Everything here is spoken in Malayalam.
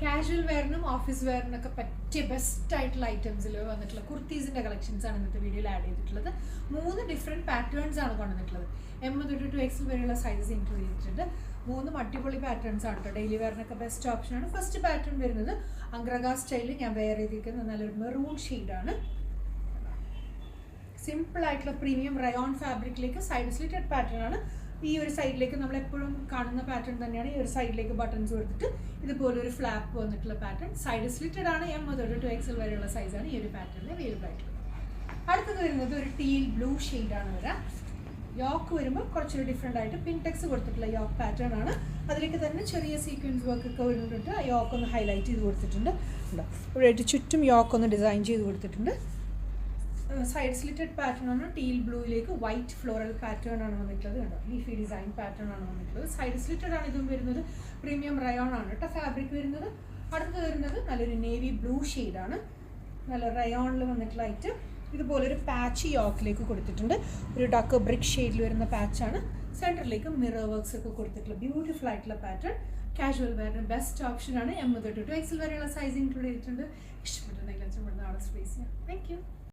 കാഷ്വൽ വെയറിനും ഓഫീസ് വെയറിനൊക്കെ പറ്റിയ ബെസ്റ്റ് ആയിട്ടുള്ള ഐറ്റംസിൽ വന്നിട്ടുള്ള കുർത്തീസിൻ്റെ കളക്ഷൻസ് ആണ് ഇന്നത്തെ വീഡിയോയിൽ ആഡ് ചെയ്തിട്ടുള്ളത്. 3 ഡിഫറെൻറ്റ് പാറ്റേൺസ് ആണ് കൊണ്ടുവന്നിട്ടുള്ളത്. M തൊട്ട് 2XL വരെയുള്ള സൈസസ് ഇൻക്ലൂഡ് ചെയ്തിട്ടുണ്ട്. 3 അടിപൊളി പാറ്റേൺസ് ആണ് കേട്ടോ. ഡെയിലി വെയറിനൊക്കെ ബെസ്റ്റ് ഓപ്ഷനാണ്. ഫസ്റ്റ് പാറ്റേൺ വരുന്നത് അംഗ്രഗ സ്റ്റൈലിൽ ഞാൻ വെയർ ചെയ്തിരിക്കുന്നത് നല്ലൊരു മെറൂൺ ഷെയ്ഡാണ്. സിമ്പിൾ ആയിട്ടുള്ള പ്രീമിയം റയോൺ ഫാബ്രിക്കിലേക്ക് സൈഡ് സ്ലിറ്റഡ് പാറ്റേൺ ആണ്. ഈ ഒരു സൈഡിലേക്ക് നമ്മൾ എപ്പോഴും കാണുന്ന പാറ്റേൺ തന്നെയാണ്. ഈ ഒരു സൈഡിലേക്ക് ബട്ടൺസ് കൊടുത്തിട്ട് ഇതുപോലെ ഒരു ഫ്ലാപ്പ് വന്നിട്ടുള്ള പാറ്റേൺ. സൈഡ് സ്ലിറ്റഡ് ആണ്. M തൊട്ട് 2XL വരെയുള്ള സൈസാണ് ഈ ഒരു പാറ്റേണിൽ അവൈലബിൾ ആയിട്ടുള്ളത്. അടുത്തത് വരുന്നത് ഒരു ടീൽ ബ്ലൂ ഷെയ്ഡാണ് വരാം. യോക്ക് വരുമ്പോൾ കുറച്ചൊരു ഡിഫറെൻ്റ് ആയിട്ട് പിൻടെക്സ് കൊടുത്തിട്ടുള്ള യോക്ക് പാറ്റേൺ ആണ്. അതിലേക്ക് തന്നെ ചെറിയ സീക്വൻസ് വർക്ക് ഒക്കെ വരുന്നുണ്ട്. ആ യോക്ക് ഒന്ന് ഹൈലൈറ്റ് ചെയ്ത് കൊടുത്തിട്ടുണ്ട്. ഇവിടെയായിട്ട് ചുറ്റും യോക്ക് ഒന്ന് ഡിസൈൻ ചെയ്ത് കൊടുത്തിട്ടുണ്ട്. സൈഡ് സ്ലിറ്റഡ് പാറ്റേൺ ആണ്. ടീൽ ബ്ലൂയിലേക്ക് വൈറ്റ് ഫ്ലോറൽ പാറ്റേൺ ആണ് വന്നിട്ടുള്ളത്. കണ്ടോ, ലീഫി ഡിസൈൻ പാറ്റേൺ ആണ് വന്നിട്ടുള്ളത്. സൈഡ് സ്ലിറ്റഡ് ആണ്. ഇതും വരുന്നത് പ്രീമിയം റയോൺ ആണ് കേട്ടോ ഫാബ്രിക് വരുന്നത്. അടുത്തത് വരുന്നത് നല്ലൊരു നേവി ബ്ലൂ ഷെയ്ഡാണ്. നല്ല റയോണിൽ വന്നിട്ടുള്ള ഐറ്റം. ഇതുപോലൊരു പാച്ച് യോക്കിലേക്ക് കൊടുത്തിട്ടുണ്ട്. ഒരു ഡക്ക് ബ്രിക്ക് ഷെയ്ഡിൽ വരുന്ന പാച്ചാണ്. സെൻറ്ററിലേക്ക് മിറർ വർക്ക്സ് ഒക്കെ കൊടുത്തിട്ടുള്ള ബ്യൂട്ടിഫുൾ ആയിട്ടുള്ള പാറ്റേൺ. കാഷ്വൽ വെയറിന് ബെസ്റ്റ് ഓപ്ഷനാണ്. M തൊട്ട് 2XL വരെയുള്ള സൈസ് ഇൻക്ലൂഡ് ചെയ്തിട്ടുണ്ട്. ഇഷ്ടപ്പെട്ടുണ്ടെങ്കിൽ നാളെ സ്പേസ് ചെയ്യാം. Thank you.